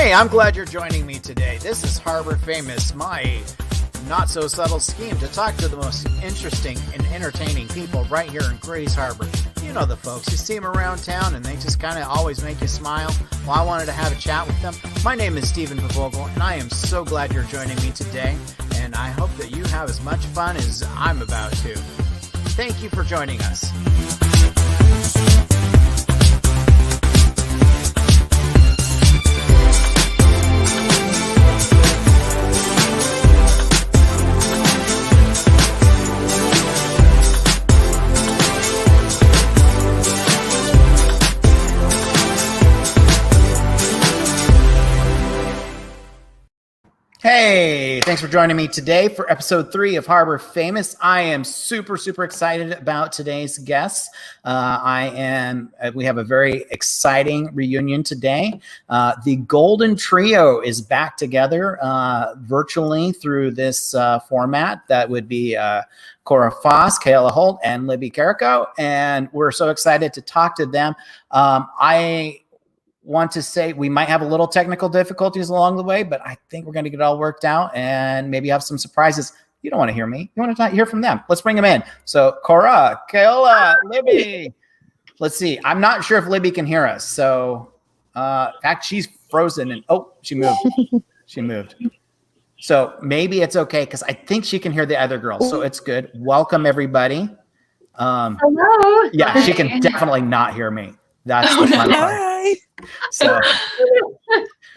Hey, I'm glad you're joining me today. This is Harbor Famous, my not so subtle scheme to talk to the most interesting and entertaining people right here in Grays Harbor. You know the folks, you see them around town and they just kind of always make you smile. Well, I wanted to have a chat with them. My name is Stephen Pavogel, and I am so glad you're joining me today, and I hope that you have as much fun as I'm about to. Thank you for joining us. Hey, thanks for joining me today for episode 3 of Harbor Famous. I am super excited about today's guests. We have a very exciting reunion today. The Golden Trio is back together virtually through this format. That would be Cora, Foss, Keola, Holt, and Libby, Carrico. And we're so excited to talk to them. I want to say we might have a little technical difficulties along the way, but I think we're going to get it all worked out and maybe have some surprises. You don't want to hear me. You want to hear from them. Let's bring them in. So Cora, Keola, Libby. Let's see. I'm not sure if Libby can hear us. So in fact, she's frozen and she moved. She moved. So maybe it's okay because I think she can hear the other girls. So it's good. Welcome everybody. Hello. Yeah, she can definitely not hear me. That's the fun part. So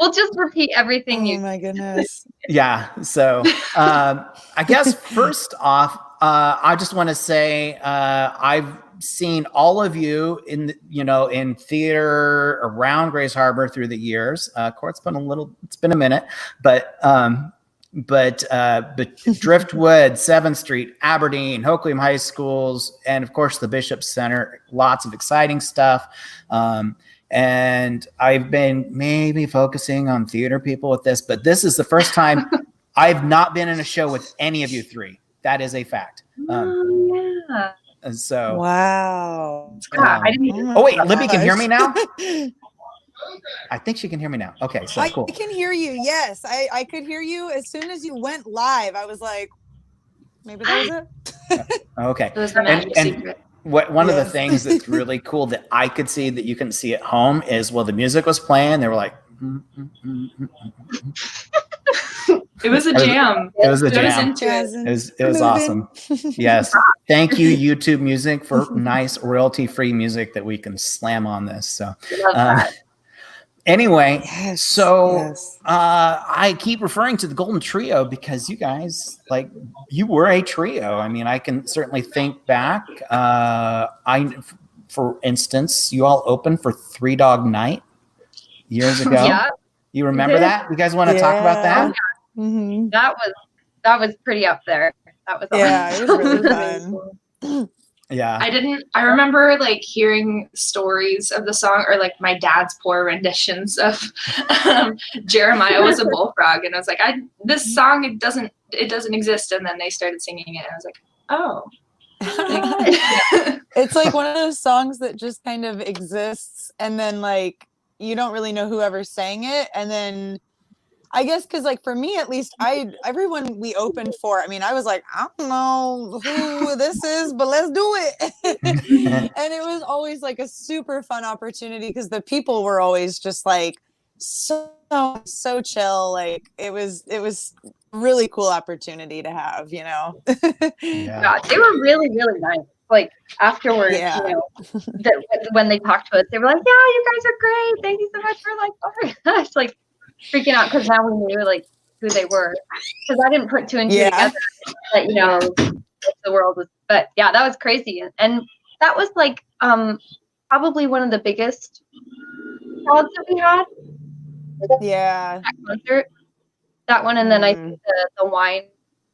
we'll just repeat everything. Oh my goodness. Yeah. So I guess first off, I just want to say I've seen all of you in theater around Grays Harbor through the years. Cora, it's been a minute, but Driftwood, 7th Street, Aberdeen, Hoquiam High Schools, and of course the Bishop Center, lots of exciting stuff. And I've been maybe focusing on theater people with this, but this is the first time I've not been in a show with any of you three. That is a fact. Yeah. And so, wow. Wait, Libby can hear me now? I think she can hear me now. Okay, so cool. I can hear you. Yes, I could hear you as soon as you went live. I was like, maybe that was it. Okay. It was the magic secret. One of the things that's really cool that I could see that you couldn't see at home is the music was playing. They were like, It was a jam. It was a jam. It was awesome. Yes. Thank you, YouTube Music, for nice royalty-free music that we can slam on this. So, anyway, I keep referring to the Golden Trio because you guys, you were a trio. I mean, I can certainly think back. For instance, you all opened for Three Dog Night years ago. Yeah. You remember that? You guys want to talk about that? Mm-hmm. That was pretty up there. That was awesome. It was really fun. Yeah. I remember hearing stories of the song, or my dad's poor renditions of Jeremiah Was a Bullfrog, and I was like, this song it doesn't exist, and then they started singing it and I was like, oh. It's one of those songs that just kind of exists, and then you don't really know whoever sang it, and then I guess because for me at least, everyone we opened for, I was like, I don't know who this is, but let's do it. And it was always a super fun opportunity because the people were always just so chill. It was really cool opportunity to have, Yeah, they were really, really nice. Afterwards, when they talked to us, they were like, yeah, you guys are great. Thank you so much for oh my gosh, freaking out because now we knew who they were, because I didn't put two and two together that the world was. But yeah, that was crazy, and that was probably one of the biggest crowds that we had. Yeah, that concert, that one, and then I think the wine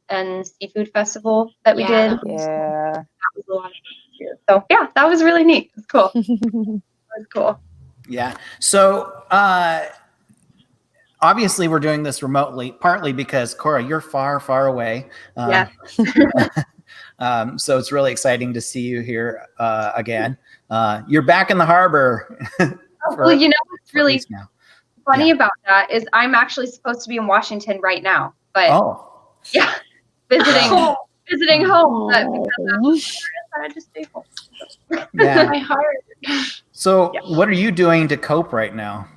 and seafood festival that we did. Yeah, that was a lot of fun too. So yeah, that was really neat. It's cool. That was cool. Yeah. So obviously we're doing this remotely, partly because Cora, you're far away. Yeah. So it's really exciting to see you here again. You're back in the harbor. Well, it's really now. funny about that is I'm actually supposed to be in Washington right now, but yeah, visiting home. But because I just stay home. Yeah. My heart. So what are you doing to cope right now?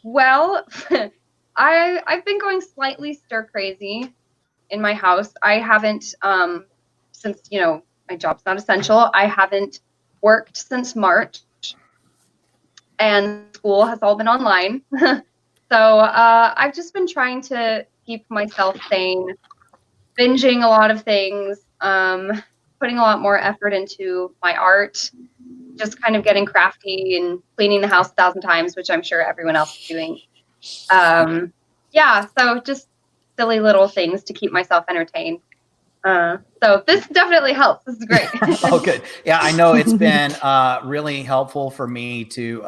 Well, I've been going slightly stir crazy in my house. I haven't, since, my job's not essential. I haven't worked since March, and school has all been online. So I've just been trying to keep myself sane, binging a lot of things, putting a lot more effort into my art, just kind of getting crafty and cleaning the house 1,000 times, which I'm sure everyone else is doing. So just silly little things to keep myself entertained. So this definitely helps. This is great. Oh, good. Yeah, I know it's been really helpful for me to,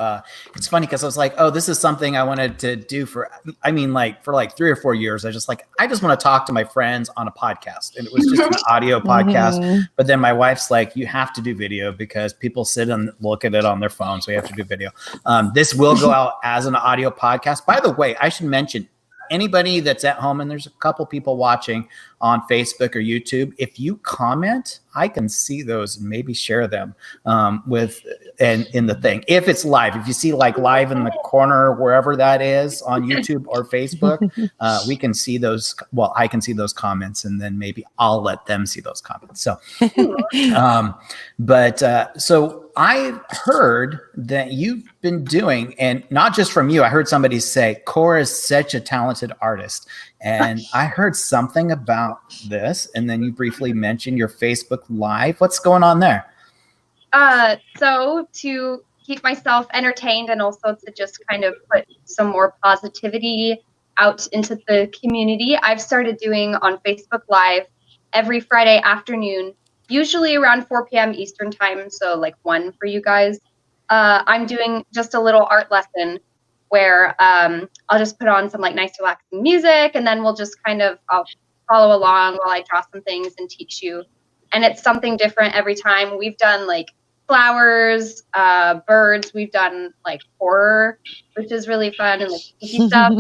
it's funny because I was like, oh, this is something I wanted to do for 3 or 4 years. I just want to talk to my friends on a podcast. And it was just an audio podcast. But then my wife's like, you have to do video because people sit and look at it on their phone. So you have to do video. This will go out as an audio podcast. By the way, I should mention, anybody that's at home, and there's a couple people watching on Facebook or YouTube, if you comment, I can see those and maybe share them in the thing. If it's live, if you see like live in the corner, wherever that is on YouTube or Facebook, we can see those. Well, I can see those comments, and then maybe I'll let them see those comments. So, so I've heard that you've been doing, and not just from you, I heard somebody say, Cora is such a talented artist. And I heard something about this, and then you briefly mentioned your Facebook Live. What's going on there? So to keep myself entertained and also to just kind of put some more positivity out into the community, I've started doing on Facebook Live every Friday afternoon, usually around 4 p.m. Eastern time, so like 1 for you guys. I'm doing just a little art lesson where I'll just put on some like nice relaxing music, and then we'll just I'll follow along while I draw some things and teach you. And it's something different every time. We've done like flowers, birds. We've done like horror, which is really fun, and like spooky stuff.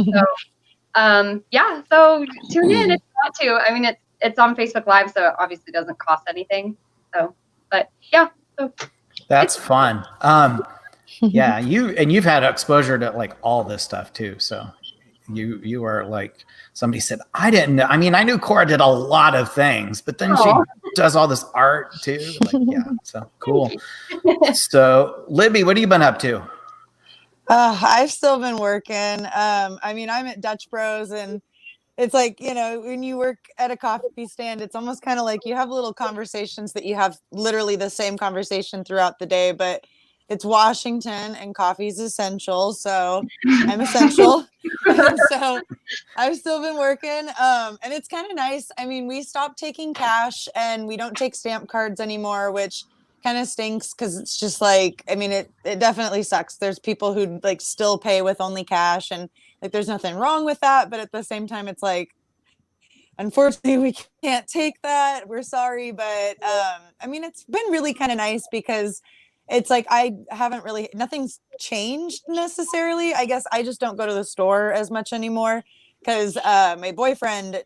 So so tune in if you want to. I mean, it's on Facebook Live, so it obviously doesn't cost anything. So, but yeah. So that's fun. Yeah, you've had exposure to like all this stuff too. So you are like, somebody said, I didn't know. I mean, I knew Cora did a lot of things, but then she does all this art too. Like, yeah, so cool. So Libby, what have you been up to? I've still been working. I mean, I'm at Dutch Bros, and it's like, when you work at a coffee stand, it's almost kind of like you have little conversations that you have literally the same conversation throughout the day, but it's Washington and coffee's essential. So I'm essential. And so I've still been working. And it's kind of nice. I mean, we stopped taking cash and we don't take stamp cards anymore, which kind of stinks because it's just like, I mean, it definitely sucks. There's people who like still pay with only cash, and like there's nothing wrong with that. But at the same time, it's like, unfortunately, we can't take that. We're sorry. But I mean, it's been really kind of nice because it's like nothing's changed necessarily. I guess I just don't go to the store as much anymore because my boyfriend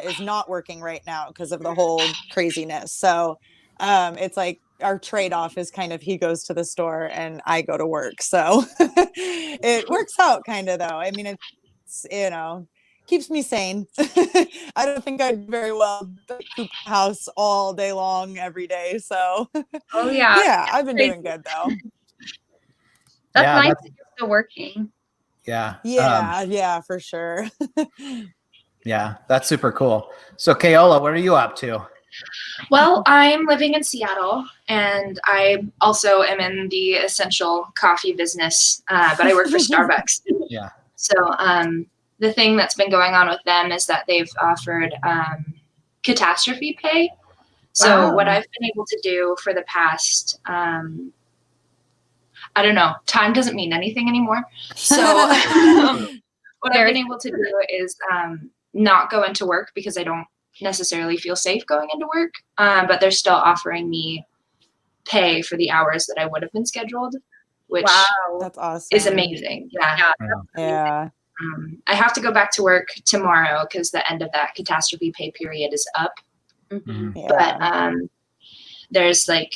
is not working right now because of the whole craziness. So it's like our trade-off is kind of he goes to the store and I go to work. So it works out kind of though. I mean, it's, keeps me sane. I don't think I'd very well coop house all day long every day. So yeah, I've been doing good though. That's nice that you're still working. Yeah, for sure. Yeah, that's super cool. So Keola, what are you up to? Well, I'm living in Seattle, and I also am in the essential coffee business, but I work for Starbucks. Yeah. So the thing that's been going on with them is that they've offered catastrophe pay. So what I've been able to do for the past, I don't know, time doesn't mean anything anymore. So what I've been able to do is not go into work because I don't necessarily feel safe going into work, but they're still offering me pay for the hours that I would have been scheduled. which that's awesome. is amazing. Yeah. I have to go back to work tomorrow because the end of that catastrophe pay period is up. But there's like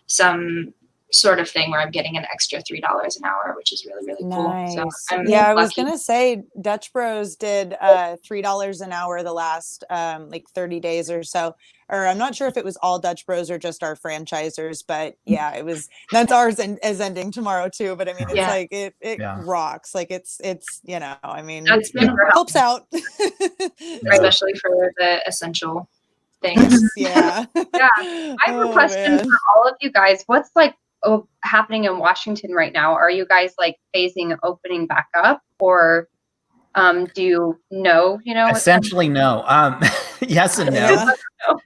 some sort of thing where I'm getting an extra $3 an hour, which is really, really nice. Cool. So I was gonna say Dutch Bros did $3 an hour the last like 30 days or so. Or I'm not sure if it was all Dutch Bros or just our franchisers, but yeah, it was. That's ours is ending tomorrow too. But I mean, it's like it rocks. Like it's I mean, helps out, especially for the essential things. I have a question for all of you guys. What's like happening in Washington right now? Are you guys like phasing opening back up, or do you know? Essentially, no. Yes and no.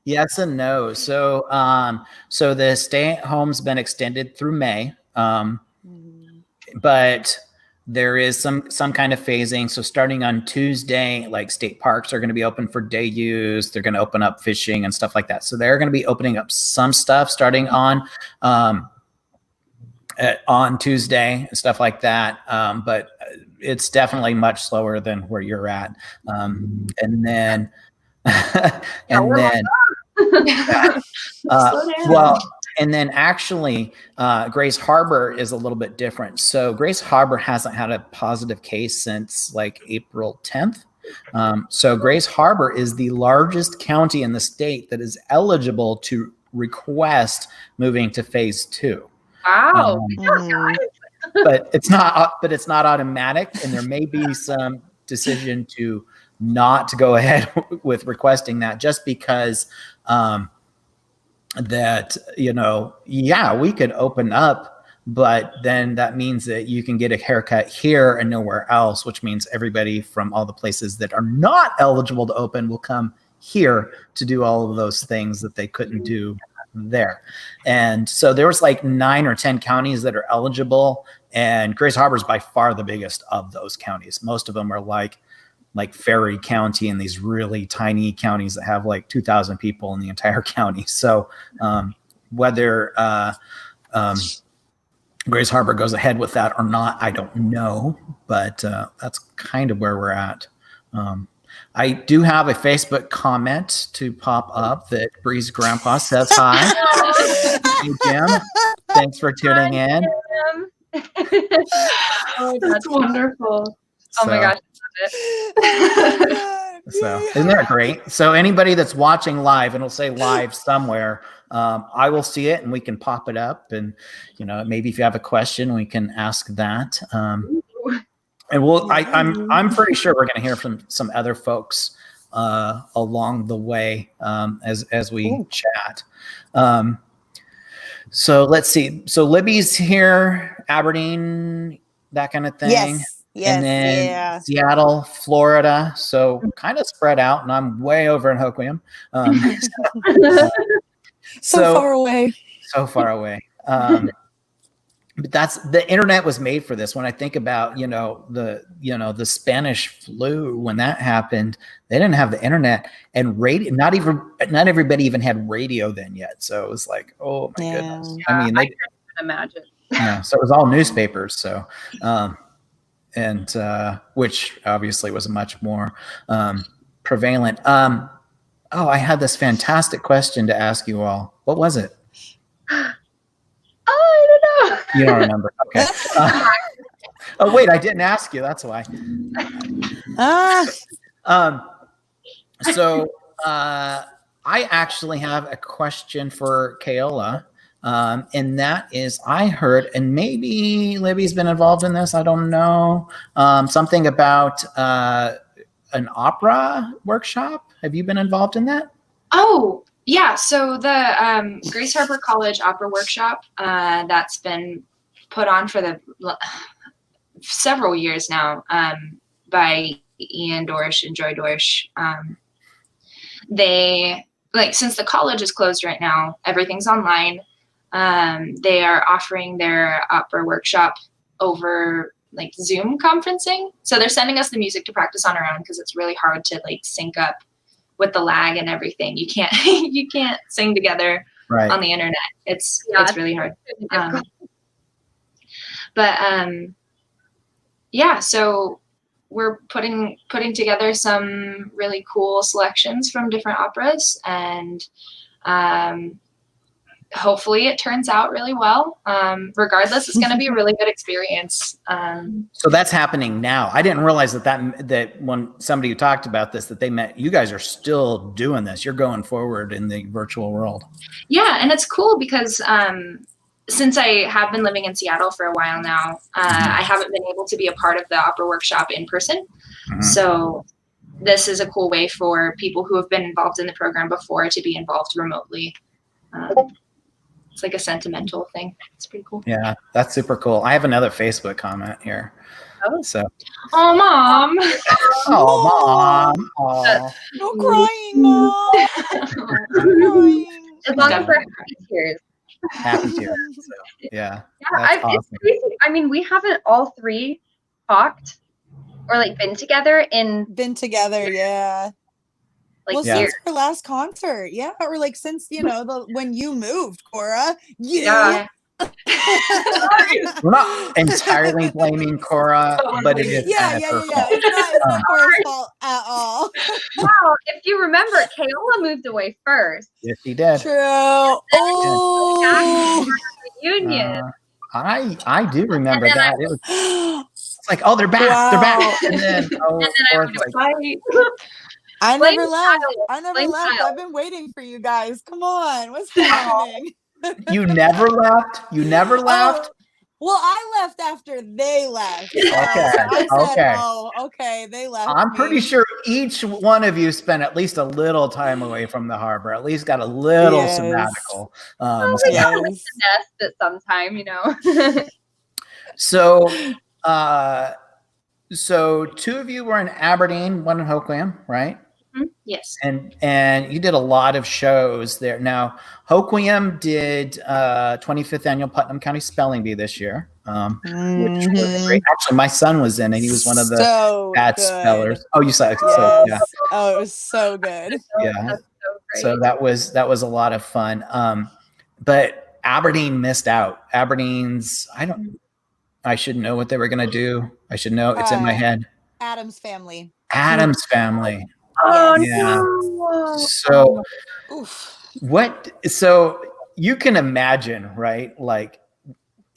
Yes and no. So, so the stay-at-home's been extended through May, but there is some kind of phasing. So starting on Tuesday, like state parks are going to be open for day use. They're going to open up fishing and stuff like that. So they're going to be opening up some stuff starting on Tuesday and stuff like that. But it's definitely much slower than where you're at. And then and then actually, Grace Harbor is a little bit different. So Grace Harbor hasn't had a positive case since like April 10th. So Grace Harbor is the largest county in the state that is eligible to request moving to phase 2. Wow. But it's not automatic, and there may be some decision to not to go ahead with requesting that, just because that we could open up, but then that means that you can get a haircut here and nowhere else, which means everybody from all the places that are not eligible to open will come here to do all of those things that they couldn't do there. And so there was like 9 or 10 counties that are eligible, and Grace Harbor is by far the biggest of those counties. Most of them are like Ferry County and these really tiny counties that have like 2,000 people in the entire county. So whether Grace Harbor goes ahead with that or not, I don't know, but that's kind of where we're at. I do have a Facebook comment to pop up that Bree's grandpa says hi. Hey, Jim. Thanks for tuning in. Oh, that's wonderful. Oh my gosh. So isn't that great? So anybody that's watching live, and it'll say live somewhere, I will see it and we can pop it up, and maybe if you have a question, we can ask that. And I'm pretty sure we're going to hear from some other folks along the way as we chat. So let's see. So Libby's here, Aberdeen, that kind of thing. Yes. And then Seattle, Florida. So kind of spread out, and I'm way over in Hoquiam. So far away. So far away. But that's the internet was made for this. When I think about, the Spanish flu, when that happened, they didn't have the internet and radio. Not everybody even had radio then yet. So it was like, oh my goodness. I mean, I can't even imagine. So it was all newspapers. So, which obviously was much more prevalent. I had this fantastic question to ask you all. What was it? I don't know. You don't remember? Okay. Oh wait, I didn't ask you. That's why. So I actually have a question for Keola, and that is, I heard, and maybe Libby's been involved in this. I don't know. Something about an opera workshop. Have you been involved in that? Oh. Yeah, so the Grace Harbor College Opera Workshop that's been put on for the several years now by Ian Dorsch and Joy Dorsch. They, since the college is closed right now, everything's online. They are offering their opera workshop over Zoom conferencing. So they're sending us the music to practice on our own because it's really hard to sync up with the lag and everything. You can't sing together on the internet. It's really hard. But yeah, so we're putting together some really cool selections from different operas, and hopefully it turns out really well. Regardless, it's going to be a really good experience. So that's happening now. I didn't realize that when somebody talked about this, that they meant you guys are still doing this. You're going forward in the virtual world. Yeah, and it's cool because since I have been living in Seattle for a while now, I haven't been able to be a part of the opera workshop in person. Mm-hmm. So this is a cool way for people who have been involved in the program before to be involved remotely. It's like a sentimental thing. It's pretty cool. Yeah, that's super cool. I have another Facebook comment here. Oh, so. Oh, Mom. Oh, Mom. Oh. No crying, Mom. No crying. As long as we're happy tears. Happy tears. So, yeah. That's awesome. It's crazy. I mean, we haven't all three talked or like been together. Yeah. Like since our last concert, or like since when you moved, Cora, yeah. We're not entirely blaming Cora, but it is her fault. It's not Cora's fault at all. Wow, if you remember, Keola moved away first. Yes, he did. True. Oh, reunion. I do remember that. It's like, oh, they're back. Wow. They're back. And then I never left. I've been waiting for you guys. Come on. What's happening? You never left? You never left? Well, I left after they left. Okay. I said, okay, they left. I'm pretty sure each one of you spent at least a little time away from the harbor, at least got a little sabbatical. We got the nest at some time, So two of you were in Aberdeen, one in Hoquiam, right? Yes. And you did a lot of shows there. Now, Hoquiam did 25th annual Putnam County Spelling Bee this year, which was great. Actually, my son was in it. He was one of the bad spellers. Oh, you saw it. Yes. So, yeah. Oh, it was so good. Yeah. So that was a lot of fun. But Aberdeen missed out. Aberdeen's, I should know what they were going to do. I should know. It's in my head. Addams Family. Oh, yeah. No. So so you can imagine, right? Like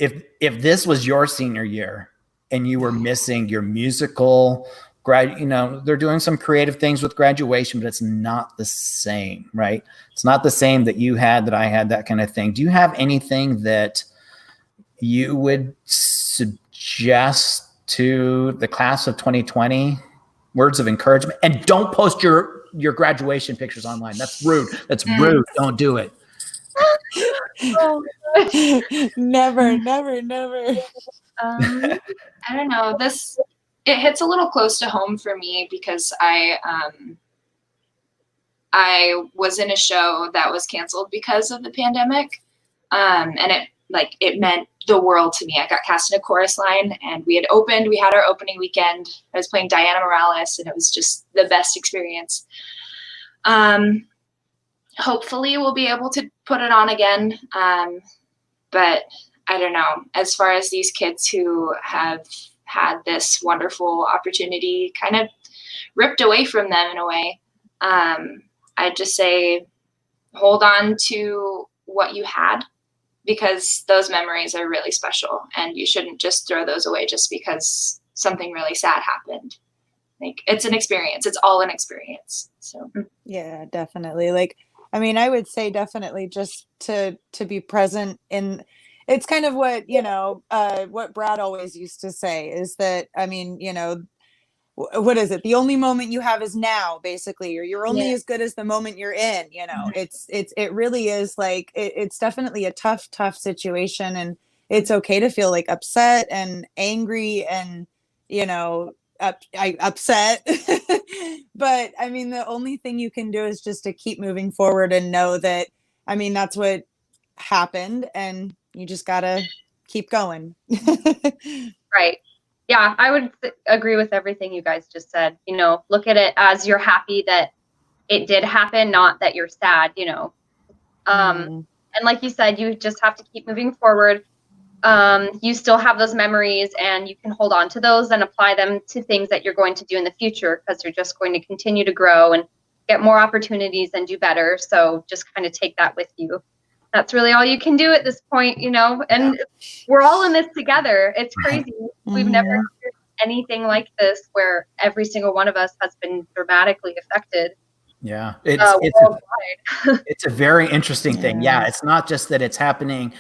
if this was your senior year and you were missing your musical they're doing some creative things with graduation, but it's not the same, right? It's not the same that you had, that I had, that kind of thing. Do you have anything that you would suggest to the class of 2020? Words of encouragement, and don't post your graduation pictures online. That's rude. That's rude. Don't do it. Never. I don't know. It hits a little close to home for me because I was in a show that was canceled because of the pandemic, and it meant the world to me. I got cast in a chorus line, and we had our opening weekend. I was playing Diana Morales, and it was just the best experience. Hopefully we'll be able to put it on again. But I don't know, as far as these kids who have had this wonderful opportunity kind of ripped away from them in a way, I'd just say, hold on to what you had, because those memories are really special, and you shouldn't just throw those away just because something really sad happened. Like, it's an experience. It's all an experience. So yeah, definitely. Like, I mean, I would say definitely just to be present in. It's kind of what what Brad always used to say is that, I mean, what is it? The only moment you have is now, basically, or you're only as good as the moment you're in. It really is like, it's definitely a tough situation, and it's okay to feel like upset and angry and, upset. But I mean, the only thing you can do is just to keep moving forward and know that, I mean, that's what happened, and you just gotta keep going. Right. Yeah, I would agree with everything you guys just said. Look at it as you're happy that it did happen, not that you're sad, And like you said, you just have to keep moving forward. you still have those memories and you can hold on to those and apply them to things that you're going to do in the future, because you're just going to continue to grow and get more opportunities and do better. So just kind of take that with you. That's really all you can do at this point, you know, and we're all in this together. It's crazy. We've never experienced anything like this where every single one of us has been dramatically affected. Yeah, it's a very interesting thing. Yeah, it's not just that it's happening.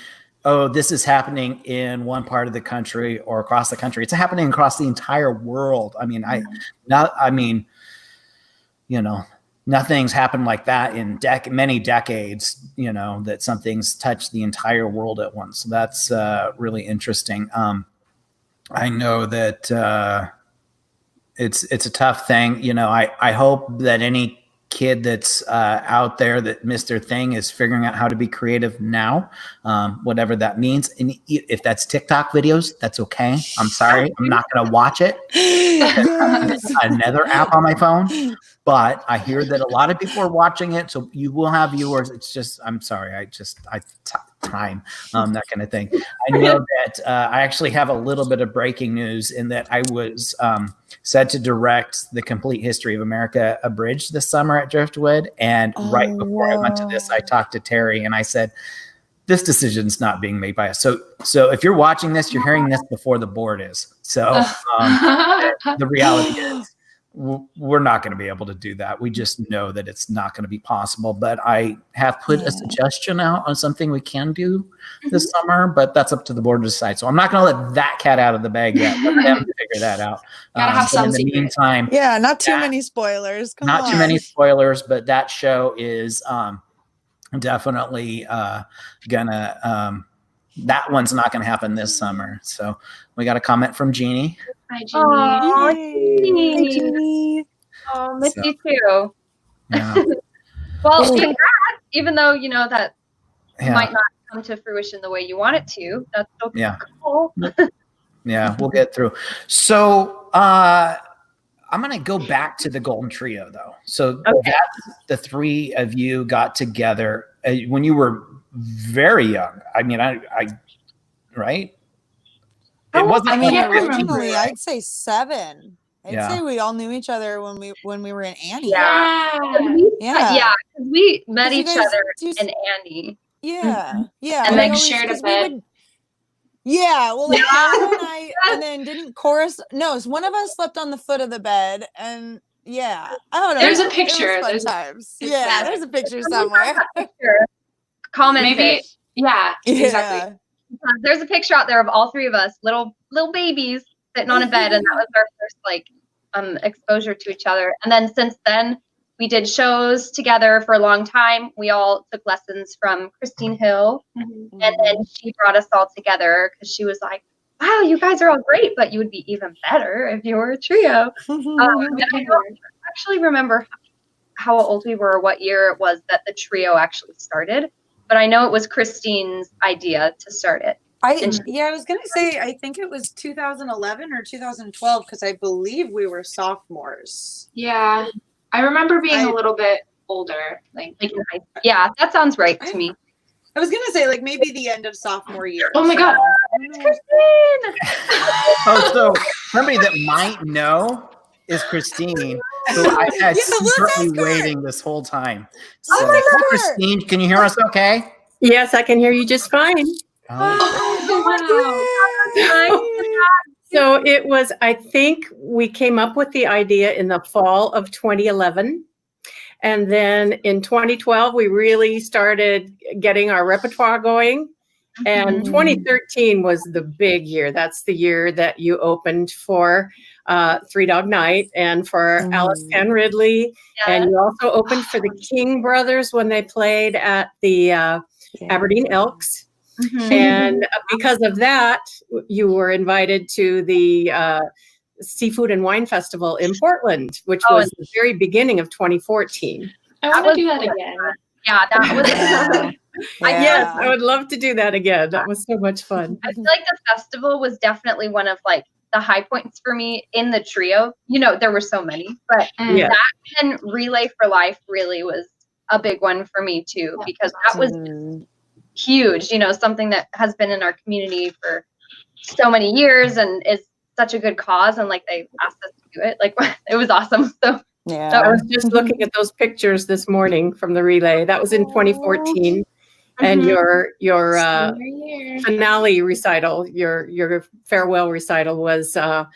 Oh, this is happening in one part of the country or across the country. It's happening across the entire world. I mean, you know, nothing's happened like that in many decades, you know, that something's touched the entire world at once. So that's really interesting. I know that it's a tough thing. You know, I hope that any kid that's out there that missed their thing is figuring out how to be creative now, whatever that means. And if that's TikTok videos, that's okay. I'm sorry, I'm not going to watch it. Another app on my phone. But I hear that a lot of people are watching it, so you will have viewers. It's just, I'm sorry, time, that kind of thing. I know that I actually have a little bit of breaking news in that I was set to direct the Complete History of America abridged this summer at Driftwood. And right before I went to this, I talked to Terry and I said, this decision's not being made by us. So if you're watching this, you're hearing this before the board is. So the reality is, we're not going to be able to do that. We just know that it's not going to be possible. But I have put a suggestion out on something we can do this summer, but that's up to the board to decide. So I'm not going to let that cat out of the bag yet. Let them figure that out. Gotta have some in the meantime, not too many spoilers. Too many spoilers, but that show is definitely gonna. That one's not going to happen this summer. So we got a comment from Jeannie. Hi, Jeannie. Hi, Jeannie. Oh, miss you too. Yeah. Well, congrats, even though you know that might not come to fruition the way you want it to. That's so cool. Yeah, we'll get through. So I'm going to go back to the Golden Trio, though. So that's the three of you got together when you were very young. I mean, I right? It wasn't. I mean, originally, I'd say 7. I'd say we all knew each other when we were in Annie. Yeah. Because we met each other in Annie. Yeah. And like shared a bed. Well, like Cora and then didn't Cora? No, one of us slept on the foot of the bed, and I don't know. There's a picture. There's a picture somewhere. Comment maybe. Yeah, exactly. There's a picture out there of all three of us, little babies sitting on a bed, and that was our first exposure to each other. And then since then, we did shows together for a long time. We all took lessons from Christine Hill, and then she brought us all together because she was like, "Wow, you guys are all great, but you would be even better if you were a trio." And I don't actually remember how old we were, or what year it was that the trio actually started. But I know it was Christine's idea to start it. I was going to say, I think it was 2011 or 2012, because I believe we were sophomores. Yeah. I remember being a little bit older. Yeah, that sounds right to me. I was going to say, like, maybe the end of sophomore year. Oh, my God. It's Christine! So somebody that might know is Christine, who I had secretly waiting this whole time. So, Christine, can you hear us okay? Yes, I can hear you just fine. So it was, I think we came up with the idea in the fall of 2011. And then in 2012, we really started getting our repertoire going. And 2013 was the big year. That's the year that you opened for Three Dog Night and for Alice Penn Ridley. And you also opened for the King Brothers when they played at the Aberdeen Elks. And because of that, you were invited to the Seafood and Wine Festival in Portland, which was the very beginning of 2014. I want to do that again. Yeah, that was. Yes, I would love to do that again. That was so much fun. I feel like the festival was definitely one of like the high points for me in the trio. You know, there were so many, but that and Relay for Life really was a big one for me too, because that was huge, you know, something that has been in our community for so many years and is such a good cause. And like they asked us to do it. Like it was awesome. So Yeah. I was just looking at those pictures this morning from the relay. That was in 2014. And your finale recital, your farewell recital was a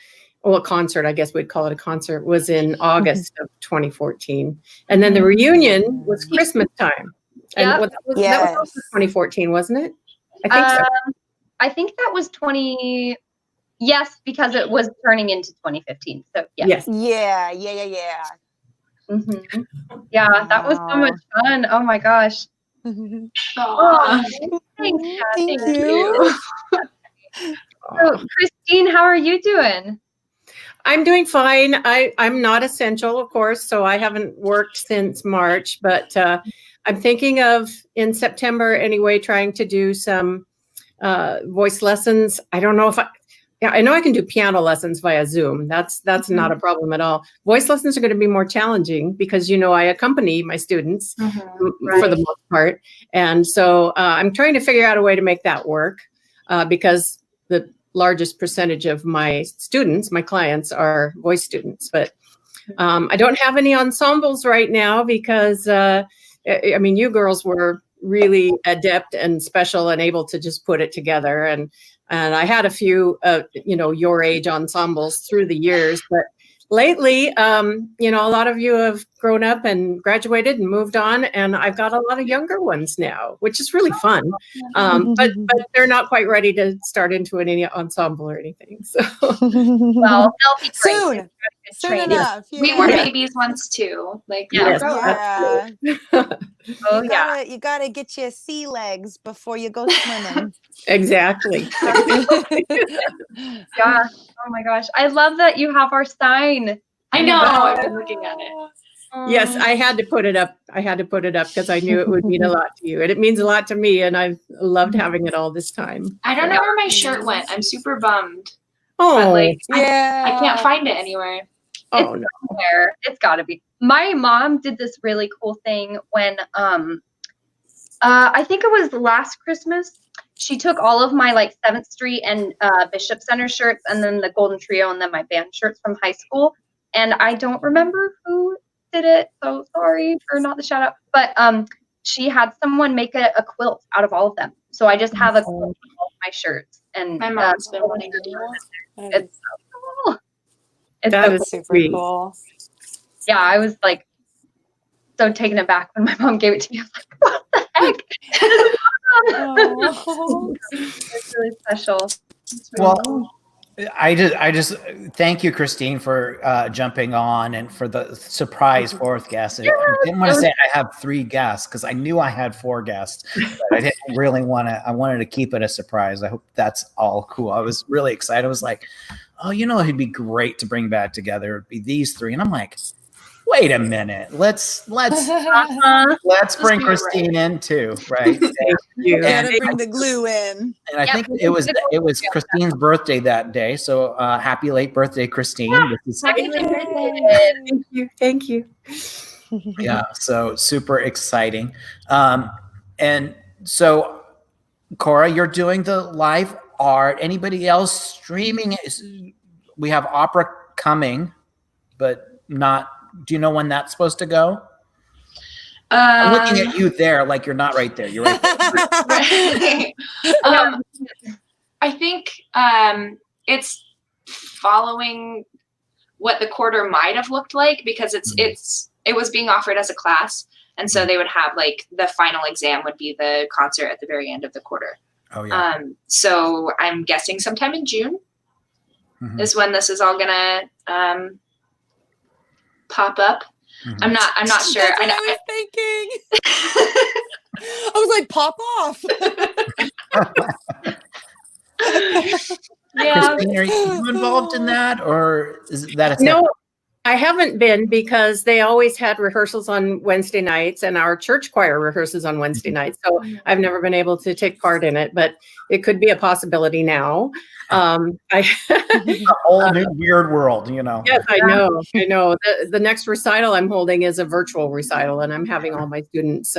concert, I guess we'd call it a concert, was in August of 2014. And then the reunion was Christmas time. And Yep. that was also 2014, wasn't it? I think so. I think that was yes, because it was turning into 2015. So yes. Yeah. Mm-hmm. Yeah, that was so much fun. Oh my gosh. Oh, Thanks, Kat. Thank you. So, Christine, how are you doing? I'm doing fine. I'm not essential, of course, so I haven't worked since March, but I'm thinking of, in September anyway, trying to do some voice lessons. I don't know if I know I can do piano lessons via Zoom. That's not a problem at all. Voice lessons are going to be more challenging because, you know, I accompany my students for the most part. And so I'm trying to figure out a way to make that work because the largest percentage of my students, my clients, are voice students. But I don't have any ensembles right now because, I mean, you girls were really adept and special and able to just put it together. And I had a few, you know, your age ensembles through the years, but lately, you know, a lot of you have grown up and graduated and moved on, and I've got a lot of younger ones now, which is really fun. But they're not quite ready to start into any ensemble or anything. So, well, they'll be soon. Soon enough. Yeah. We were babies once too. Like, yes, Oh you gotta get your sea legs before you go swimming. Exactly. Yeah. Oh my gosh. I love that you have our sign. I know. I've been looking at it. Yes, I had to put it up. Because I knew it would mean a lot to you. And it means a lot to me. And I've loved having it all this time. I don't know where my shirt went. I'm super bummed. Oh, but, like, yeah. I can't find it anywhere. Oh, no. Somewhere. It's got to be. My mom did this really cool thing when I think it was last Christmas. She took all of my like 7th Street and Bishop Center shirts and then the Golden Trio and then my band shirts from high school. And I don't remember who did it, so sorry for not the shout out. But she had someone make a quilt out of all of them. So I just have a quilt of all of my shirts. And my mom's been wanting to do it. It's so cool. It's That so is cool. Super sweet. cool. Yeah, I was like so taken aback when my mom gave it to me. I was like, what the heck? Oh. It's really special. Well, I just thank you, Christine, for jumping on and for the surprise 4th guest. I didn't want to say I have 3 guests because I knew I had 4 guests, but I didn't really want to. I wanted to keep it a surprise. I hope that's all cool. I was really excited. I was like, oh, you know, it'd be great to bring back together. It'd be these 3, and I'm like, wait a minute. Let's bring Christine in too, right? You gotta bring the glue in. And I think it was Christine's birthday that day. So happy late birthday, Christine. Thank you. Yeah, so super exciting. And so Cora, you're doing the live art. Anybody else streaming? We have opera coming, but not. Do you know when that's supposed to go? I'm looking at you there, like you're not right there. You're right there. I think it's following what the quarter might have looked like because it was being offered as a class, and so they would have like the final exam would be the concert at the very end of the quarter. Oh yeah. So I'm guessing sometime in June is when this is all gonna pop up. I'm not sure. That's what I was thinking. I was like, pop off. Yeah. Christine, are you involved in that, or is that a No, I haven't been because they always had rehearsals on Wednesday nights and our church choir rehearses on Wednesday nights. So I've never been able to take part in it, but it could be a possibility now. It's a whole new weird world, you know? Yes, I know. The next recital I'm holding is a virtual recital, and I'm having all my students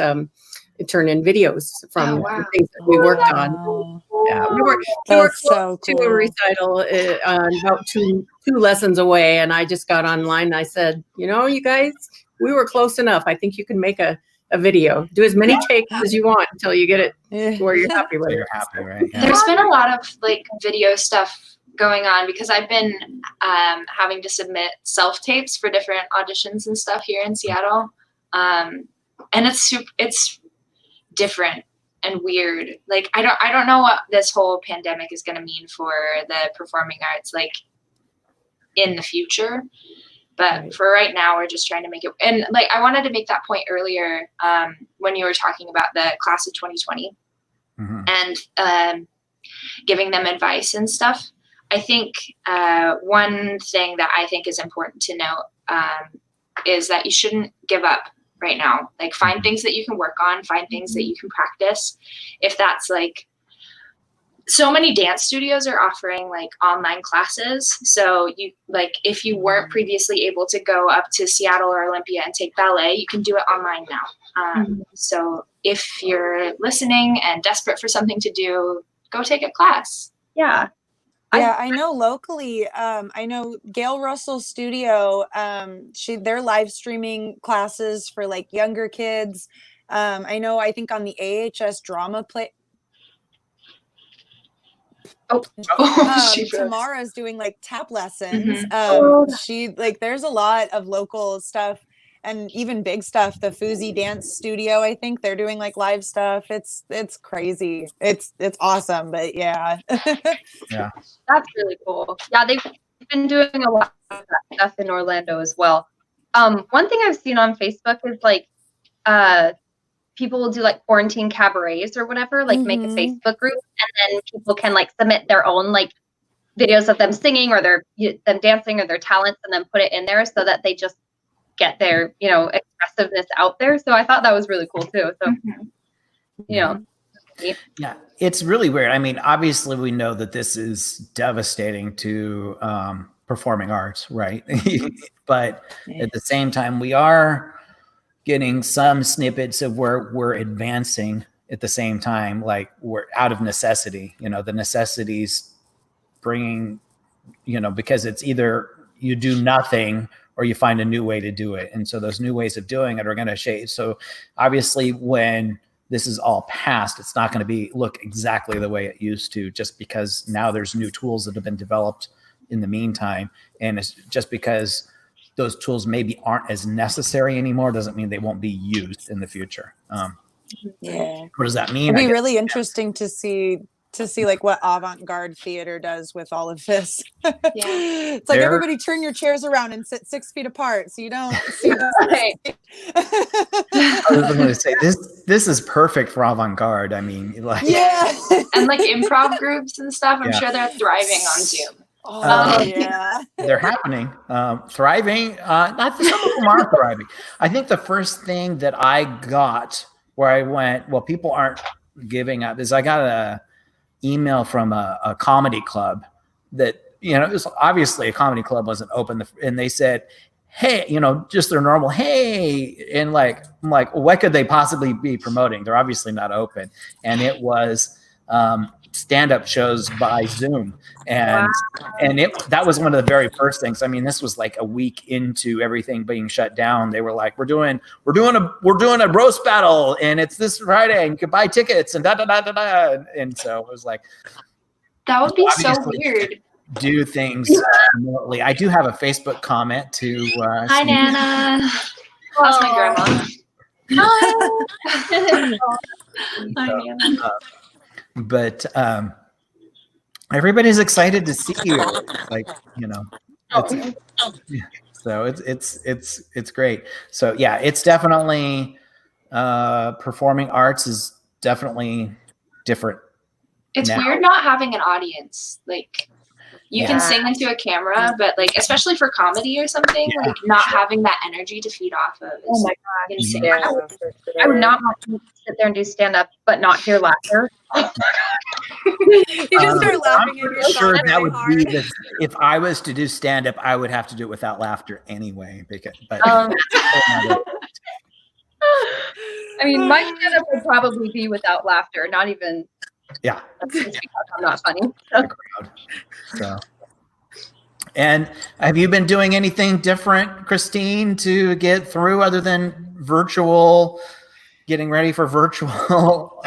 turn in videos from the things that we worked on. Yeah, we were close so cool. to a recital, about two lessons away, and I just got online and I said, you guys, we were close enough. I think you can make a video. Do as many takes as you want until you get it where you're happy with it. You're happy, right? Yeah. There's been a lot of like video stuff going on because I've been having to submit self-tapes for different auditions and stuff here in Seattle. And it's different and weird. Like I don't know what this whole pandemic is going to mean for the performing arts like in the future. But for right now, we're just trying to make it. And like I wanted to make that point earlier when you were talking about the class of 2020 and giving them advice and stuff. I think one thing that I think is important to note is that you shouldn't give up right now. Like find things that you can work on, find things that you can practice. If that's like, so many dance studios are offering like online classes. So you like, if you weren't previously able to go up to Seattle or Olympia and take ballet, you can do it online now. So if you're listening and desperate for something to do, go take a class. Yeah. Yeah, I know locally, I know Gail Russell's studio, they're live streaming classes for like younger kids. I think on the AHS drama Tamara's doing like tap lessons. There's a lot of local stuff and even big stuff. The Foozy Dance Studio, I think they're doing like live stuff. It's crazy. It's awesome, but yeah. Yeah. That's really cool. Yeah, they've been doing a lot of that stuff in Orlando as well. One thing I've seen on Facebook is like people will do like quarantine cabarets or whatever, like make a Facebook group, and then people can like submit their own like videos of them singing or them dancing or their talents, and then put it in there so that they just get their expressiveness out there. So I thought that was really cool too. So yeah, it's really weird. I mean, obviously we know that this is devastating to performing arts, right? But at the same time, we are getting some snippets of where we're advancing at the same time, like we're out of necessity, the necessities bringing, because it's either you do nothing or you find a new way to do it. And so those new ways of doing it are going to shape. So obviously when this is all past, it's not going to look exactly the way it used to, just because now there's new tools that have been developed in the meantime. And it's just because those tools maybe aren't as necessary anymore doesn't mean they won't be used in the future. What does that mean? It'd be really interesting to see like what avant-garde theater does with all of this. It's like everybody turn your chairs around and sit 6 feet apart so you don't see Right. I was going to say this is perfect for avant-garde. I mean, like and like improv groups and stuff. I'm sure they're thriving on Zoom. They're happening, thriving. Not some of them are thriving. I think the first thing that I got where I went, well, people aren't giving up, is I got a email from a comedy club that, it was obviously a comedy club wasn't open, and they said, hey, just their normal, hey, and like, I'm like, what could they possibly be promoting? They're obviously not open. And it was stand-up shows by Zoom. And that was one of the very first things. I mean, this was like a week into everything being shut down. They were like, we're doing a roast battle, and it's this Friday, and you can buy tickets and da da da da da. And so it was like, that would be so weird. Do things remotely. I do have a Facebook comment to hi Nana. That's my grandma. Hi. Hi Nana. But everybody's excited to see you, like so it's great. So yeah, it's definitely performing arts is definitely different. It's weird not having an audience. Like you can sing into a camera, but like especially for comedy or something, like not having that energy to feed off of. Oh my god! Insane. I would not want to sit there and do stand up, but not hear laughter. You just start laughing at yourself. Sure, that would be the. If I was to do stand up, I would have to do it without laughter anyway. I I mean, my stand-up would probably be without laughter, not even. Yeah. Because I'm not funny. So. And have you been doing anything different, Christine, to get through other than getting ready for virtual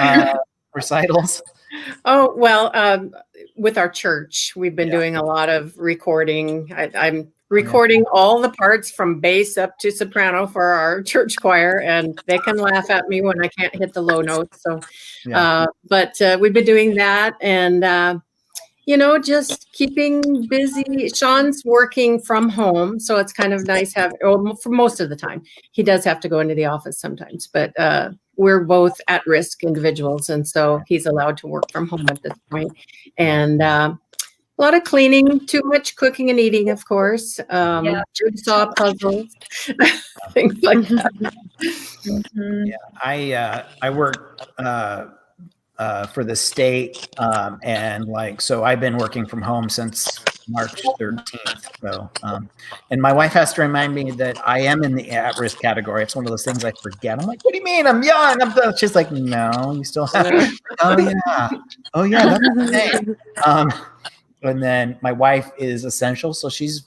recitals? Oh, well, with our church, we've been doing a lot of recording. I'm recording all the parts from bass up to soprano for our church choir, and they can laugh at me when I can't hit the low notes. So, but we've been doing that, and just keeping busy. Sean's working from home, so it's kind of nice for most of the time. He does have to go into the office sometimes, but we're both at-risk individuals, and so he's allowed to work from home at this point. And a lot of cleaning, too much cooking and eating, of course. Jigsaw puzzles, things like that. Yeah, I work for the state, and so I've been working from home since March 13th. So, and my wife has to remind me that I am in the at-risk category. It's one of those things I forget. I'm like, what do you mean? I'm young. She's like, no, you still have. Oh yeah, that's the thing. And then my wife is essential, so she's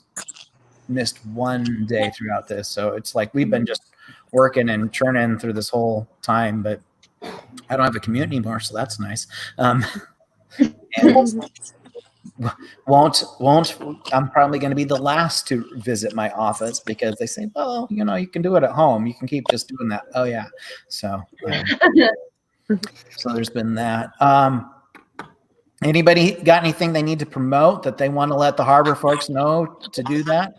missed one day throughout this. So it's like we've been just working and churning through this whole time, but I don't have a commute anymore, so that's nice. And I'm probably going to be the last to visit my office because they say, well, you can do it at home. You can keep just doing that. Oh yeah. So, so there's been that. Anybody got anything they need to promote that they want to let the Harbor folks know to do that?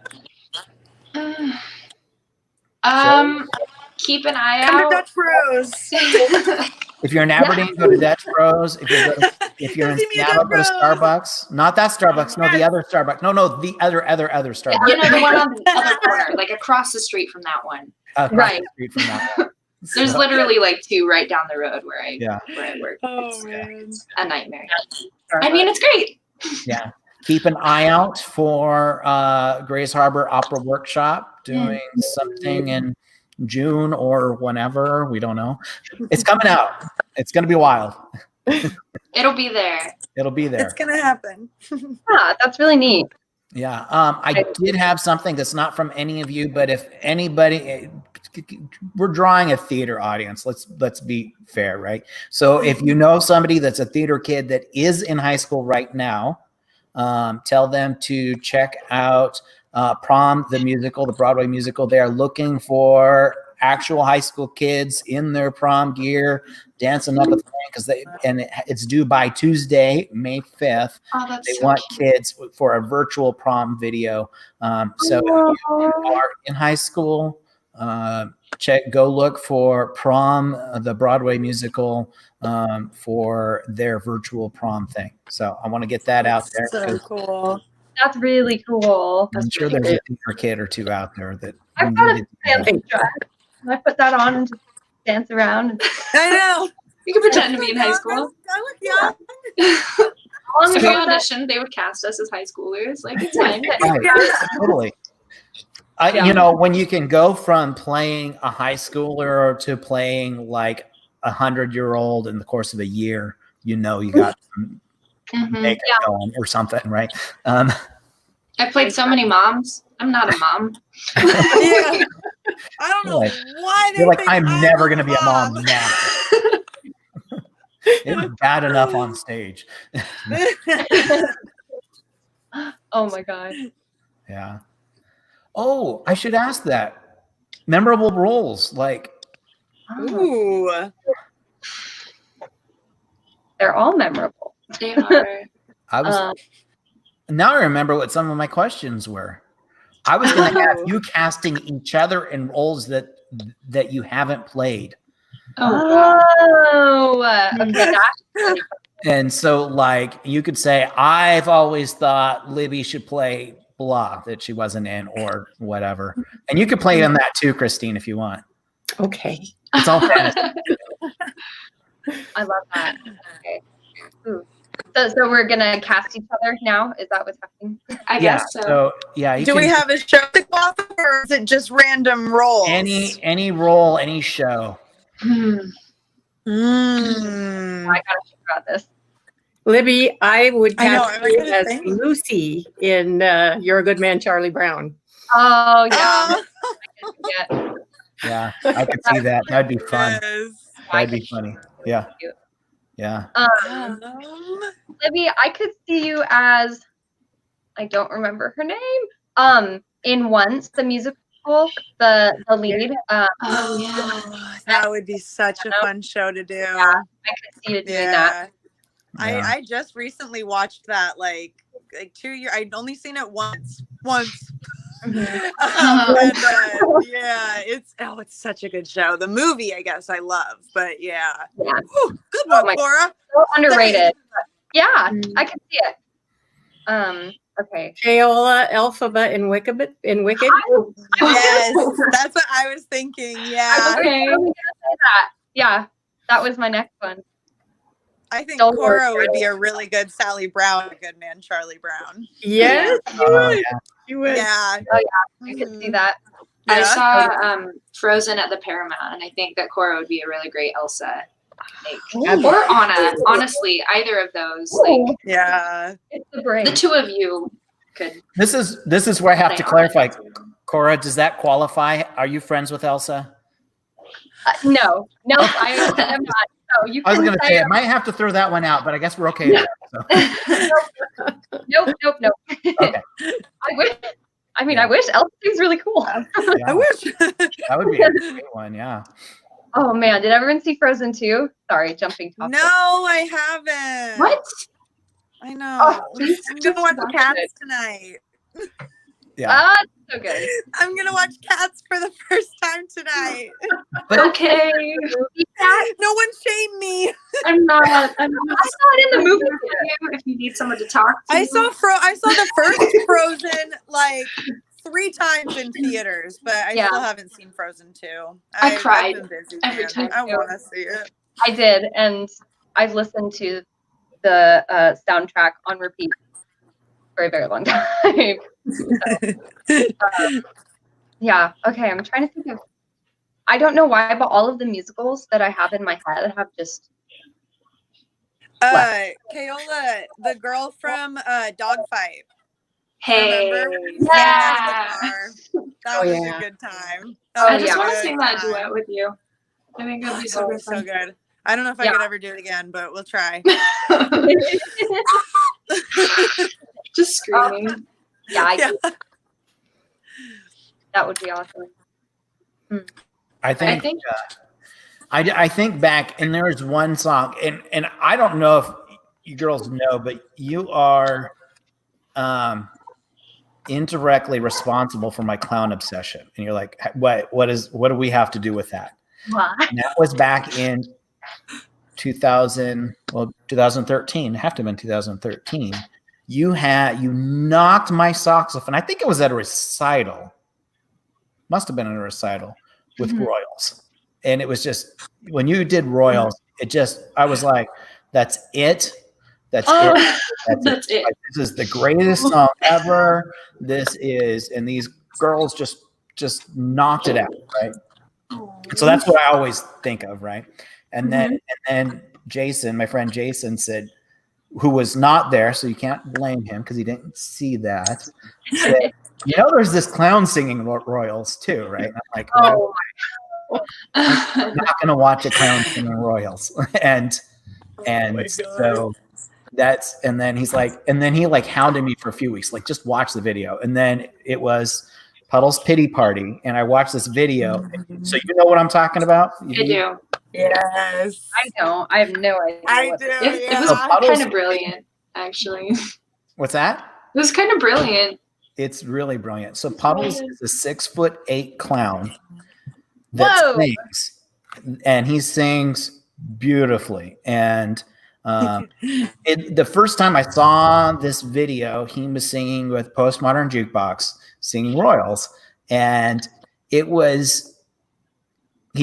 Keep an eye Come out. to Dutch Bros. If you're in Aberdeen, go to Dutch Bros. If you're in Seattle, go to Starbucks. Not that Starbucks. No, the other Starbucks. No, the other Starbucks. The one on the other corner, like across the street from that one. Across the street from that one. There's literally like two right down the road where I work. Oh man, it's a nightmare. I mean, it's great. Yeah. Keep an eye out for Grays Harbor Opera Workshop doing something in June or whenever. We don't know. It's coming out. It's going to be wild. It'll be there. It'll be there. it's gonna happen. That's really neat. Yeah. I did have something that's not from any of you, but if anybody, we're drawing a theater audience. Let's be fair, right? So if you know somebody that's a theater kid that is in high school right now, tell them to check out Prom, the musical, the Broadway musical. They are looking for actual high school kids in their prom gear, dancing up at the thing it's due by Tuesday, May 5th. They want kids for a virtual prom video. So if you are in high school, go look for Prom, the Broadway musical, for their virtual prom thing. So I want to get that out there. So cool. That's really cool. I'm sure there's a theater kid or two out there that I've got a dancing dress. I put that on and just dance around. I know. You can pretend to be in high school. I look young. If we auditioned, they would cast us as high schoolers. Like, it's fine. Right. Totally. When you can go from playing a high schooler to playing like 100-year-old in the course of a year, you got some makeup going or something, right? I played so many moms. I'm not a mom. Yeah. I don't know why you're like, I'm never going to be a mom now. It's bad enough on stage. Oh my God. Yeah. Oh, I should ask that. Memorable roles, like. Ooh. They're all memorable. They are. Now I remember what some of my questions were. I was going to have you casting each other in roles that you haven't played. Okay. And so, like, you could say, I've always thought Libby should play blah that she wasn't in or whatever. And you could play on that too, Christine, if you want. Okay. It's all fantasy. I love that. Okay. Ooh. So we're gonna cast each other now. Is that what's happening? I guess so. Do we have a show to go off of, or is it just random roles? Any role, any show. I gotta think about this. Libby, I would cast you as think. Lucy in You're a Good Man, Charlie Brown. Oh yeah. Yeah, I could see that. That'd be fun. Yes. That'd be funny. Yeah. Yeah. Libby, I could see you as, I don't remember her name. In Once, the musical, the lead. Oh yeah. That would be such a fun show to do. Yeah, I could see you doing that. Yeah. I just recently watched that like 2 years. I'd only seen it once. And, yeah, it's such a good show. The movie, I guess, I love, but yeah. Whew, good one, Cora. So underrated. Yeah, I can see it. Okay. Keola, Elphaba in Wicked. Yes, that's what I was thinking. Yeah. Okay. Yeah, that was my next one. I think Cora would be a really good Sally Brown, a good man, Charlie Brown. Yes, you would. Yeah. Oh yeah, I could see that. I saw Frozen at the Paramount, and I think that Cora would be a really great Elsa. Or Anna. Honestly, either of those. Like, yeah. It's the brain. The two of you could. This is where I have to clarify. Cora, does that qualify? Are you friends with Elsa? No, I am not. No, you. I was going to say I might have to throw that one out, but I guess we're okay. There, so. Nope. Okay. I wish Elsa is really cool. Yeah. I wish. That would be a great one. Yeah. Oh man, did everyone see Frozen 2? Sorry, jumping topic. No, I haven't. What? I know. Oh, I'm gonna watch Cats tonight. Yeah. So good. I'm gonna watch Cats for the first time tonight. Okay. No one shame me. I'm not. I saw it in the movie theater. If you need someone to talk to. I saw the first Frozen like 3 times in theaters, but I still haven't seen Frozen 2. I cried I've been busy, every time. I want to see it. I did, and I've listened to the soundtrack on repeat for a very long time. Yeah. Okay. I'm trying to think of. I don't know why, but all of the musicals that I have in my head have just. Keola, the girl from Dogfight. Hey. Remember? Yeah. That was a good time. I just want to sing that duet with you. I think it'll be so good. So good. I don't know if I could ever do it again, but we'll try. Just screaming. That would be awesome. I think back, and there was one song, and I don't know if you girls know, but you are indirectly responsible for my clown obsession. And you're like, what do we have to do with that? Why? And that was back in 2013. It have to have been 2013. You knocked my socks off, and I think it was at a recital. Must have been at a recital with Royals. And it was just, when you did Royals, I was like, that's it. That's it. That's it. Like, this is the greatest song ever. And these girls just knocked it out, right? And so that's what I always think of, right? And then Jason, my friend Jason, said, who was not there, so you can't blame him because he didn't see that, said, there's this clown singing Royals too, right? And I'm like, I'm not going to watch a clown singing Royals. and so and then he's like, and then he like hounded me for a few weeks, like, just watch the video. And then it was Puddle's Pity Party, and I watched this video. So you know what I'm talking about? I do. Yes. I know. I have no idea. I do. It was kind of brilliant, actually. What's that? It was kind of brilliant. It's really brilliant. So Puddles is a 6'8" clown that sings, and he sings beautifully. And the first time I saw this video, he was singing with Postmodern Jukebox, singing Royals, and he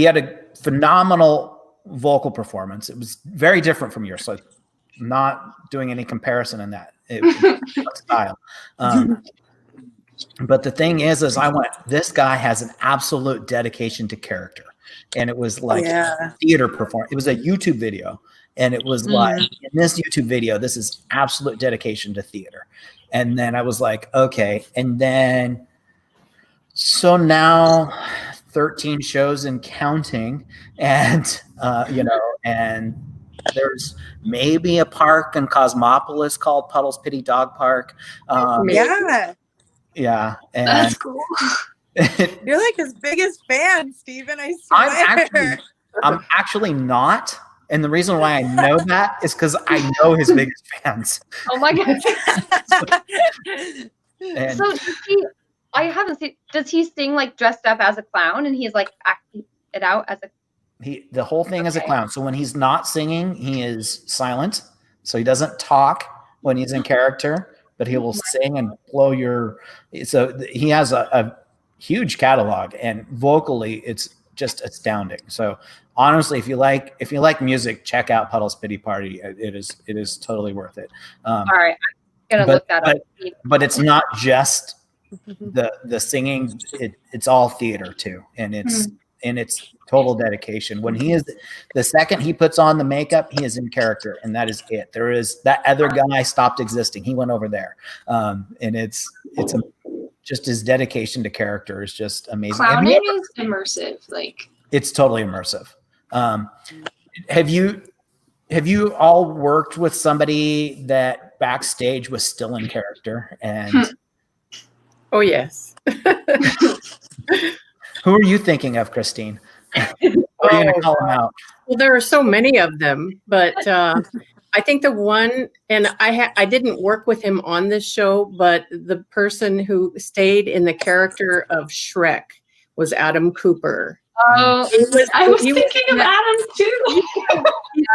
had a phenomenal vocal performance. It was very different from yours, so I'm not doing any comparison in that style. But the thing is I went, this guy has an absolute dedication to character. and it was like theater performance. It was a YouTube video, and it was like, in this YouTube video, this is absolute dedication to theater. And then I was like, okay. And then, so now 13 shows and counting, and and there's maybe a park in Cosmopolis called Puddles Pity Dog Park. Yeah. Yeah. And that's cool. You're like his biggest fan, Steven. I swear. I'm actually not. And the reason why I know that is because I know his biggest fans. Oh my God. And So I haven't seen, does he sing like dressed up as a clown and he's like acting it out as a the whole thing is a clown. So when he's not singing, he is silent. So he doesn't talk when he's in character, but he will sing and blow your. So he has a huge catalog, and vocally, it's just astounding. So honestly, if you like music, check out Puddles Pity Party. It is totally worth it. all right, I'm gonna look that up. But it's not just the singing. It's all theater too, and it's total dedication. When he is the second he puts on the makeup, he is in character, and that is it. There is that other guy stopped existing. He went over there, and it's just his dedication to character is just amazing. Clowning is immersive, like it's totally immersive. Have you all worked with somebody that backstage was still in character? And Oh, yes. who are you thinking of, Christine? Or are you going to call them out? Well, there are so many of them, but I think the one, and I didn't work with him on this show, but the person who stayed in the character of Shrek was Adam Cooper. Oh, I was thinking of Adam too. He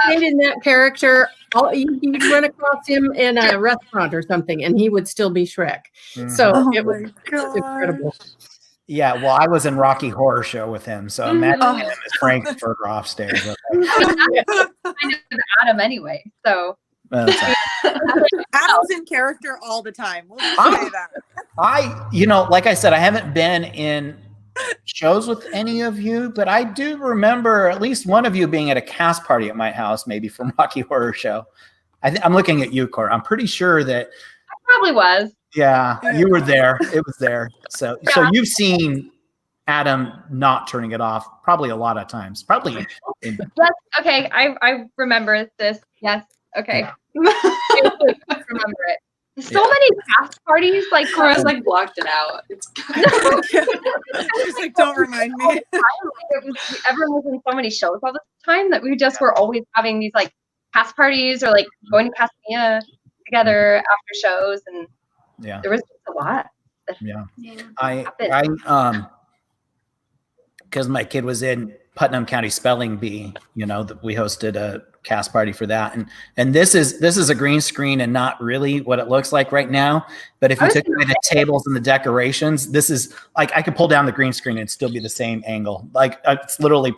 stayed in that character. You'd run across him in a restaurant or something, and he would still be Shrek. So it was incredible. Yeah, well, I was in Rocky Horror Show with him, so imagine him as Frankfurter off stage. kind of Adam anyway. So Adam's in character all the time. We'll just say that. Like I said, I haven't been in shows with any of you, but I do remember at least one of you being at a cast party at my house, maybe from Rocky Horror Show. I'm looking at you, Cora. I'm pretty sure that I probably was. Yeah, you were there. It was there. So you've seen Adam not turning it off probably a lot of times. Probably. Yes. Okay. I remember this. Yes. Okay. Yeah. I remember it. So many cast parties, like Cora's like blocked it out. It's Just like, don't remind me. Everyone was in so many shows all the time that we just were always having these like cast parties or like going to Pasadena together after shows, and there was just a lot. Yeah. I because my kid was in Putnam County Spelling Bee, we hosted a cast party for that, and this is a green screen and not really what it looks like right now. But if you took away the tables and the decorations, this is like I could pull down the green screen and still be the same angle. Like it's literally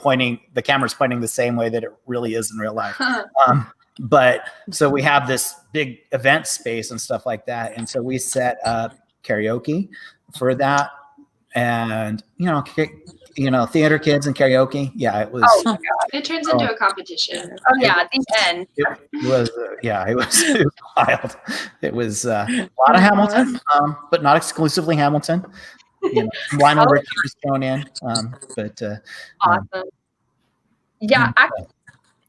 the camera's pointing the same way that it really is in real life. But so we have this big event space and stuff like that, and so we set up karaoke for that, and theater kids and karaoke. Yeah, it was. Oh my God. It turns into a competition. Oh yeah, at the end. It was. It was wild. It was a lot of Hamilton, but not exclusively Hamilton. Lionel Richie was thrown in, but awesome. Yeah, actually,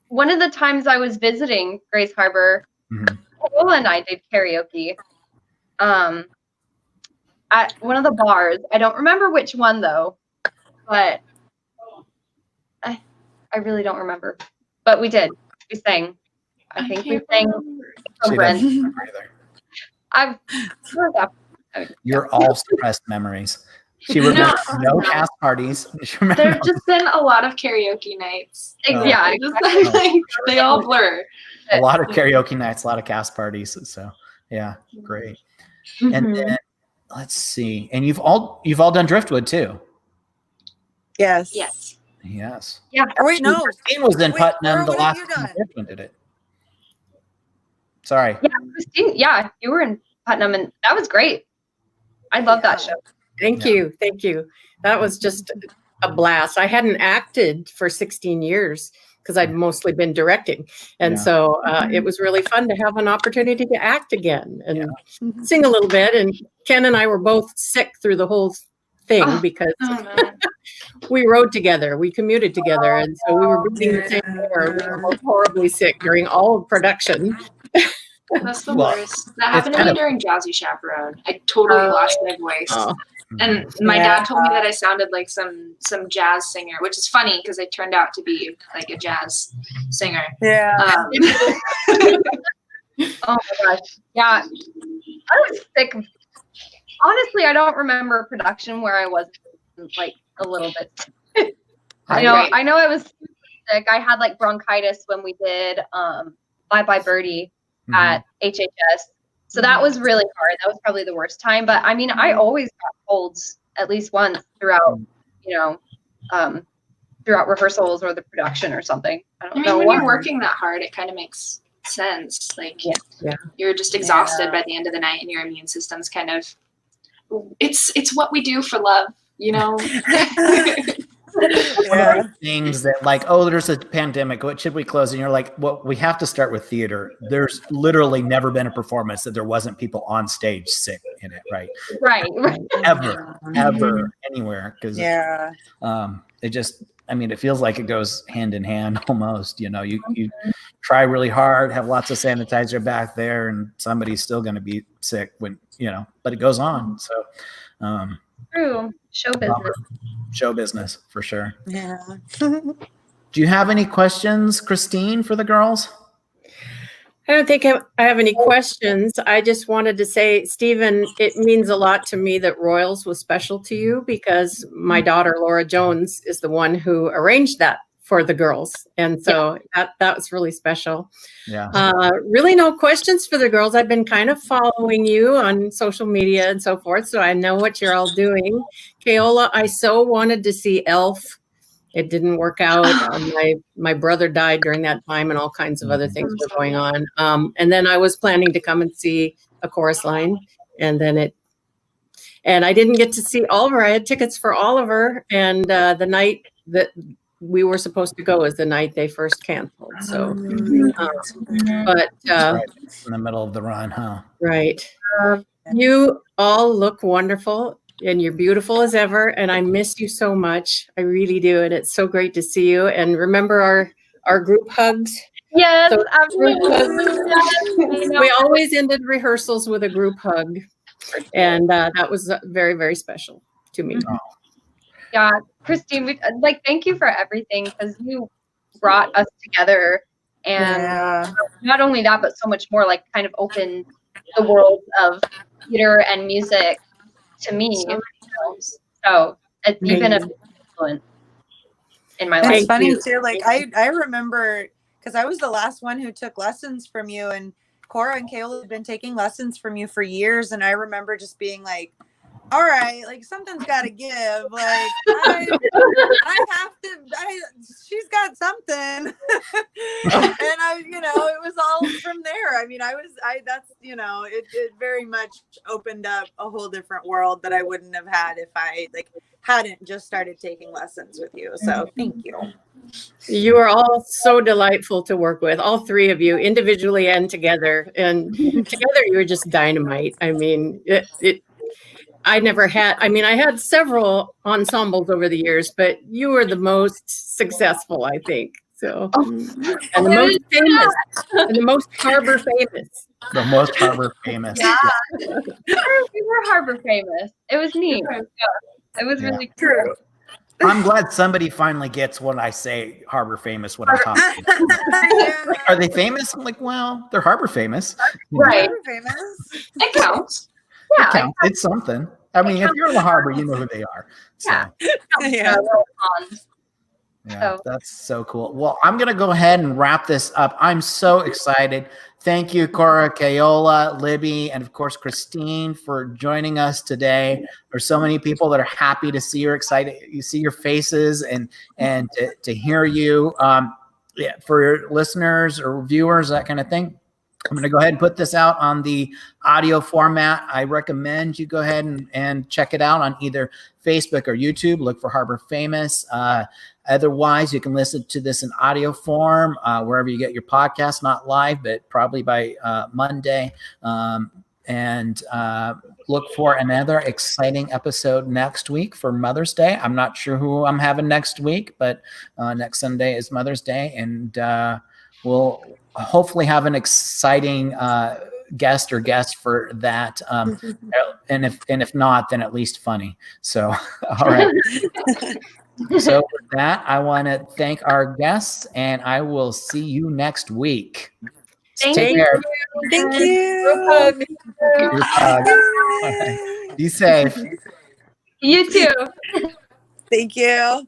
one of the times I was visiting Grace Harbor, Keola and I did karaoke. At one of the bars. I don't remember which one though. But I really don't remember. But we did. We sang. I think we sang from Brent. You're all suppressed memories. She remembers no cast parties. There's just been a lot of karaoke nights. Yeah, they all blur. A lot of karaoke nights, a lot of cast parties. So yeah, great. And then let's see. And you've all done Driftwood too. Yes. Yeah. Oh, wait, no. Christine was in Putnam the last time Driftwood did it. Sorry. Yeah, Christine. Yeah, you were in Putnam, and that was great. I love that show. Thank you. That was just a blast. I hadn't acted for 16 years because I'd mostly been directing. And so it was really fun to have an opportunity to act again and sing a little bit. And Ken and I were both sick through the whole thing because we rode together, we commuted together. And so we were breathing the same air. We were both horribly sick during all of production. That's the worst. That happened to me during Jazzy Chaperone. I totally lost my voice. And my dad told me that I sounded like some jazz singer, which is funny because I turned out to be like a jazz singer. Yeah. Oh my gosh. Yeah. I was sick. Honestly, I don't remember a production where I was like a little bit sick. I know I was sick. I had like bronchitis when we did Bye Bye Birdie at HHS. So that was really hard. That was probably the worst time. But I mean, I always got colds at least once throughout, throughout rehearsals or the production or something. I don't know. When you're working that hard, it kind of makes sense. Like you're just exhausted by the end of the night, and your immune system's kind of. It's what we do for love, you know. Things that like, oh, there's a pandemic, what should we close? And you're like, well, we have to start with theater. There's literally never been a performance that there wasn't people on stage sick in it, right? Ever anywhere, because it just, I mean, it feels like it goes hand in hand almost. You know, you try really hard, have lots of sanitizer back there, and somebody's still going to be sick when, but it goes on. So true. Show business for sure. Yeah. Do you have any questions, Christine, for the girls? I don't think I have any questions. I just wanted to say, Stephen, it means a lot to me that Royals was special to you because my daughter, Laura Jones, is the one who arranged that for the girls. And so that was really special. Yeah. Really no questions for the girls. I've been kind of following you on social media and so forth, so I know what you're all doing. Keola, I so wanted to see Elf. It didn't work out. My brother died during that time and all kinds of other things were going on. And then I was planning to come and see A Chorus Line. And I didn't get to see Oliver. I had tickets for Oliver. And the night that we were supposed to go is the night they first canceled. So, but right in the middle of the run, huh? Right. You all look wonderful. And you're beautiful as ever. And I miss you so much. I really do. And it's so great to see you. And remember our group hugs? Yes, absolutely. We always ended rehearsals with a group hug. And that was very, very special to me. Oh. Yeah, Christine, thank you for everything because you brought us together. And not only that, but so much more, like kind of opened the world of theater and music to me. So it's even a big influence in my life. It's funny too. Like I remember because I was the last one who took lessons from you, and Cora and Keola had been taking lessons from you for years. And I remember just being like, all right, like something's got to give. Like I have to. She's got something, and it was all from there. I mean, that's it very much opened up a whole different world that I wouldn't have had if I hadn't just started taking lessons with you. So thank you. You are all so delightful to work with, all three of you, individually and together. And together, you were just dynamite. I mean, I had several ensembles over the years, but you were the most successful, I think. So, and the most famous, and the most Harbor famous. The most Harbor famous. Yeah. We were Harbor famous. It was neat. Yeah. It was really true. I'm glad somebody finally gets what I say Harbor famous when I'm talking. Like, are they famous? I'm like, well, they're Harbor famous. Right. Harbor famous. It counts. Yeah. It counts. It's something. I mean, if you're in the harbor, you know who they are. So. Yeah. Yeah, that's so cool. Well, I'm going to go ahead and wrap this up. I'm so excited. Thank you, Cora, Keola, Libby, and of course, Christine for joining us today. There's so many people that are happy to see your see your faces and to hear you. For your listeners or viewers, that kind of thing. I'm going to go ahead and put this out on the audio format. I recommend you go ahead and check it out on either Facebook or YouTube. Look for Harbor Famous. Otherwise, you can listen to this in audio form wherever you get your podcast, not live, but probably by Monday. And look for another exciting episode next week for Mother's Day. I'm not sure who I'm having next week, but next Sunday is Mother's Day. And we'll hopefully have an exciting guest or guests for that. And if not, then at least funny. So, all right. So with that, I want to thank our guests, and I will see you next week. Take care. Thank you. Group hug. All right. Be safe. You too. Thank you.